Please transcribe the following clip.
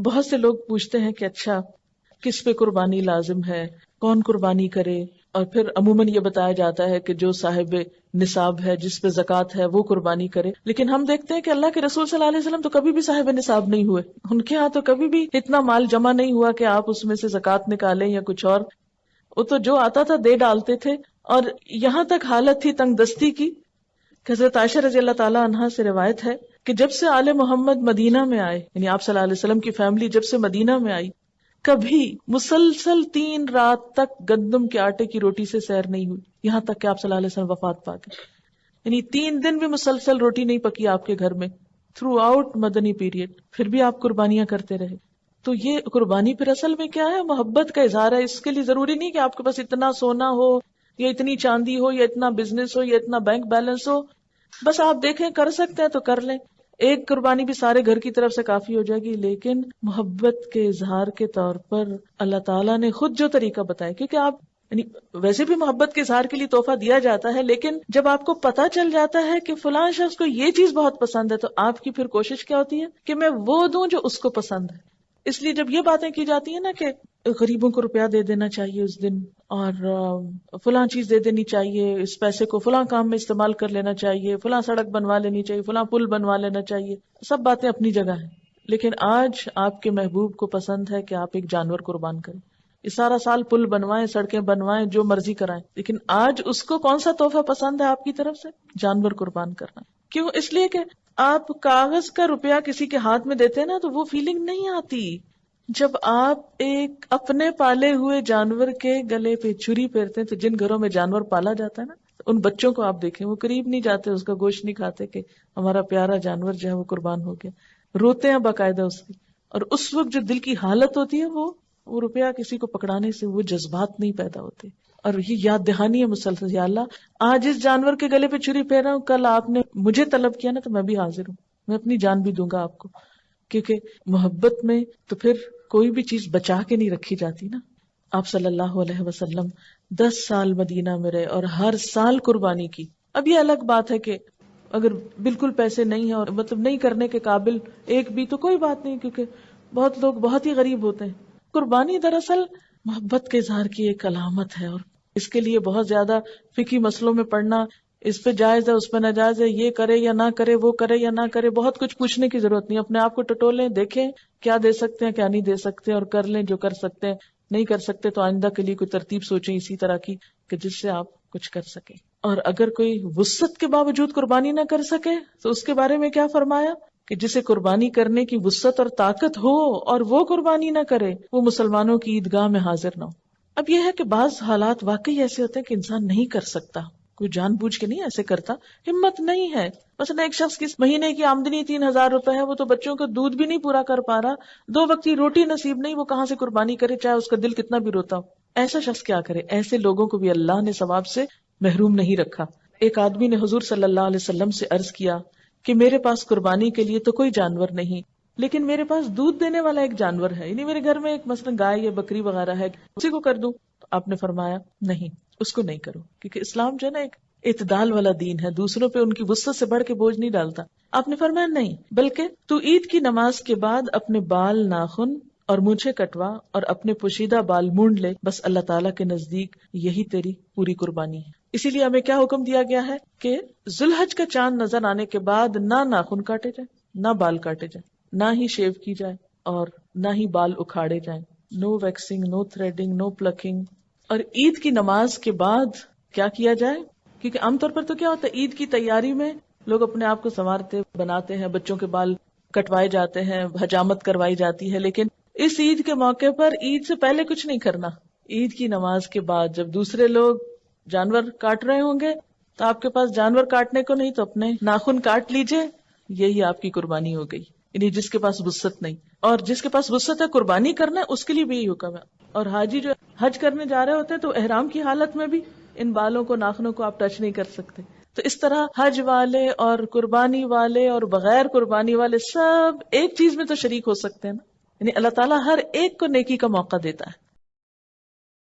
بہت سے لوگ پوچھتے ہیں کہ اچھا کس پہ قربانی لازم ہے، کون قربانی کرے، اور پھر عموماً یہ بتایا جاتا ہے کہ جو صاحب نصاب ہے، جس پہ زکوٰۃ ہے، وہ قربانی کرے. لیکن ہم دیکھتے ہیں کہ اللہ کے رسول صلی اللہ علیہ وسلم تو کبھی بھی صاحب نصاب نہیں ہوئے. ان کے ہاں تو کبھی بھی اتنا مال جمع نہیں ہوا کہ آپ اس میں سے زکوٰۃ نکالیں یا کچھ اور. وہ تو جو آتا تھا دے ڈالتے تھے. اور یہاں تک حالت تھی تنگ دستی کی کہ حضرت عائشہ رضی اللہ تعالیٰ عنہا سے روایت ہے کہ جب سے آل محمد مدینہ میں آئے، یعنی آپ صلی اللہ علیہ وسلم کی فیملی جب سے مدینہ میں آئی، کبھی مسلسل 3 رات تک گندم کے آٹے کی روٹی سے سیر نہیں ہوئی، یہاں تک کہ آپ صلی اللہ علیہ وسلم وفات پا گئے. یعنی 3 دن بھی مسلسل روٹی نہیں پکی آپ کے گھر میں تھرو آؤٹ مدنی پیریڈ. پھر بھی آپ قربانیاں کرتے رہے. تو یہ قربانی پھر اصل میں کیا ہے؟ محبت کا اظہار ہے. اس کے لیے ضروری نہیں کہ آپ کے پاس اتنا سونا ہو یا اتنی چاندی ہو یا اتنا بزنس ہو یا اتنا بینک بیلنس ہو. بس آپ دیکھیں کر سکتے ہیں تو کر لیں. ایک قربانی بھی سارے گھر کی طرف سے کافی ہو جائے گی. لیکن محبت کے اظہار کے طور پر اللہ تعالیٰ نے خود جو طریقہ بتایا، کیونکہ آپ یعنی ویسے بھی محبت کے اظہار کے لیے تحفہ دیا جاتا ہے، لیکن جب آپ کو پتا چل جاتا ہے کہ فلاں شخص کو یہ چیز بہت پسند ہے تو آپ کی پھر کوشش کیا ہوتی ہے کہ میں وہ دوں جو اس کو پسند ہے. اس لیے جب یہ باتیں کی جاتی ہیں نا کہ غریبوں کو روپیہ دے دینا چاہیے اس دن، اور فلاں چیز دے دینی چاہیے، اس پیسے کو فلاں کام میں استعمال کر لینا چاہیے، فلاں سڑک بنوا لینی چاہیے، فلاں پل بنوا لینا چاہیے، سب باتیں اپنی جگہ ہیں. لیکن آج آپ کے محبوب کو پسند ہے کہ آپ ایک جانور قربان کریں. یہ سارا سال پل بنوائیں، سڑکیں بنوائیں، جو مرضی کرائیں، لیکن آج اس کو کون سا تحفہ پسند ہے آپ کی طرف سے؟ جانور قربان کرنا. کیوں؟ اس لیے کہ آپ کاغذ کا روپیہ کسی کے ہاتھ میں دیتے ہیں نا تو وہ فیلنگ نہیں آتی. جب آپ ایک اپنے پالے ہوئے جانور کے گلے پہ چھری پھیرتے ہیں، تو جن گھروں میں جانور پالا جاتا ہے نا، ان بچوں کو آپ دیکھیں وہ قریب نہیں جاتے، اس کا گوشت نہیں کھاتے کہ ہمارا پیارا جانور جو ہے وہ قربان ہو گیا. روتے ہیں باقاعدہ اس کی. اور اس وقت جو دل کی حالت ہوتی ہے وہ روپیہ کسی کو پکڑانے سے وہ جذبات نہیں پیدا ہوتے. اور یہ یاد دہانی ہے مسلسل، یا اللہ آج اس جانور کے گلے پہ چھری پھیر رہا ہوں، کل آپ نے مجھے طلب کیا نا تو میں بھی حاضر ہوں، میں اپنی جان بھی دوں گا آپ کو. کیونکہ محبت میں تو پھر کوئی بھی چیز بچا کے نہیں رکھی جاتی نا. آپ صلی اللہ علیہ وسلم 10 سال مدینہ میں رہے اور ہر سال قربانی کی. اب یہ الگ بات ہے کہ اگر بالکل پیسے نہیں ہیں اور مطلب نہیں کرنے کے قابل ایک بھی، تو کوئی بات نہیں، کیونکہ بہت لوگ بہت ہی غریب ہوتے ہیں. قربانی دراصل محبت کے اظہار کی ایک علامت ہے، اور اس کے لیے بہت زیادہ فقہی مسئلوں میں پڑھنا، اس پہ جائز ہے اس پہ ناجائز ہے، یہ کرے یا نہ کرے، وہ کرے یا نہ کرے، بہت کچھ پوچھنے کی ضرورت نہیں. اپنے آپ کو ٹٹولیں، دیکھیں کیا دے سکتے ہیں کیا نہیں دے سکتے، اور کر لیں جو کر سکتے ہیں. نہیں کر سکتے تو آئندہ کے لیے کوئی ترتیب سوچیں اسی طرح کی کہ جس سے آپ کچھ کر سکیں. اور اگر کوئی وسعت کے باوجود قربانی نہ کر سکے تو اس کے بارے میں کیا فرمایا کہ جسے قربانی کرنے کی وسعت اور طاقت ہو اور وہ قربانی نہ کرے، وہ مسلمانوں کی عیدگاہ میں حاضر نہ ہو. اب یہ ہے کہ بعض حالات واقعی ایسے ہوتے ہیں کہ انسان نہیں کر سکتا، کوئی جان بوجھ کے نہیں ایسے کرتا، ہمت نہیں ہے. مثلا ایک شخص کی مہینے کی آمدنی 3000 روپے ہے، وہ تو بچوں کا دودھ بھی نہیں پورا کر پا رہا، 2 وقت کی روٹی نصیب نہیں، وہ کہاں سے قربانی کرے چاہے اس کا دل کتنا بھی روتا ہو. ایسا شخص کیا کرے؟ ایسے لوگوں کو بھی اللہ نے ثواب سے محروم نہیں رکھا. ایک آدمی نے حضور صلی اللہ علیہ وسلم سے عرض کیا کہ میرے پاس قربانی کے لیے تو کوئی جانور نہیں، لیکن میرے پاس دودھ دینے والا ایک جانور ہے، یعنی میرے گھر میں ایک مثلا گائے یا بکری وغیرہ ہے، اسی کو کر دوں؟ تو آپ نے فرمایا نہیں، اس کو نہیں کرو، کیونکہ اسلام جو ہے نا ایک اعتدال والا دین ہے، دوسروں پہ ان کی وسعت سے بڑھ کے بوجھ نہیں ڈالتا. آپ نے فرمایا نہیں، بلکہ تو عید کی نماز کے بعد اپنے بال، ناخن اور مونچھیں کٹوا اور اپنے پوشیدہ بال مونڈ لے، بس اللہ تعالیٰ کے نزدیک یہی تیری پوری قربانی ہے. اسی لیے ہمیں کیا حکم دیا گیا ہے کہ ذوالحج کا چاند نظر آنے کے بعد نہ ناخن کاٹے جائیں، نہ بال کاٹے جائیں، نہ ہی شیو کی جائے اور نہ ہی بال اکھاڑے جائیں. نو ویکسنگ، نو تھریڈنگ، نو پلکنگ. اور عید کی نماز کے بعد کیا کیا جائے؟ کیونکہ عام طور پر تو کیا ہوتا ہے، عید کی تیاری میں لوگ اپنے آپ کو سنوارتے بناتے ہیں، بچوں کے بال کٹوائے جاتے ہیں، حجامت کروائی جاتی ہے. لیکن اس عید کے موقع پر عید سے پہلے کچھ نہیں کرنا. عید کی نماز کے بعد جب دوسرے لوگ جانور کاٹ رہے ہوں گے تو آپ کے پاس جانور کاٹنے کو نہیں تو اپنے ناخن کاٹ لیجئے، یہی آپ کی قربانی ہو گئی. یعنی جس کے پاس وسعت نہیں، اور جس کے پاس وسعت ہے قربانی کرنا ہے، اس کے لیے بھی یہی حکم ہے. اور حاجی جو حج کرنے جا رہے ہوتے ہیں تو احرام کی حالت میں بھی ان بالوں کو، ناخنوں کو آپ ٹچ نہیں کر سکتے. تو اس طرح حج والے اور قربانی والے اور بغیر قربانی والے سب ایک چیز میں تو شریک ہو سکتے ہیں نا. یعنی اللہ تعالیٰ ہر ایک کو نیکی کا موقع دیتا ہے.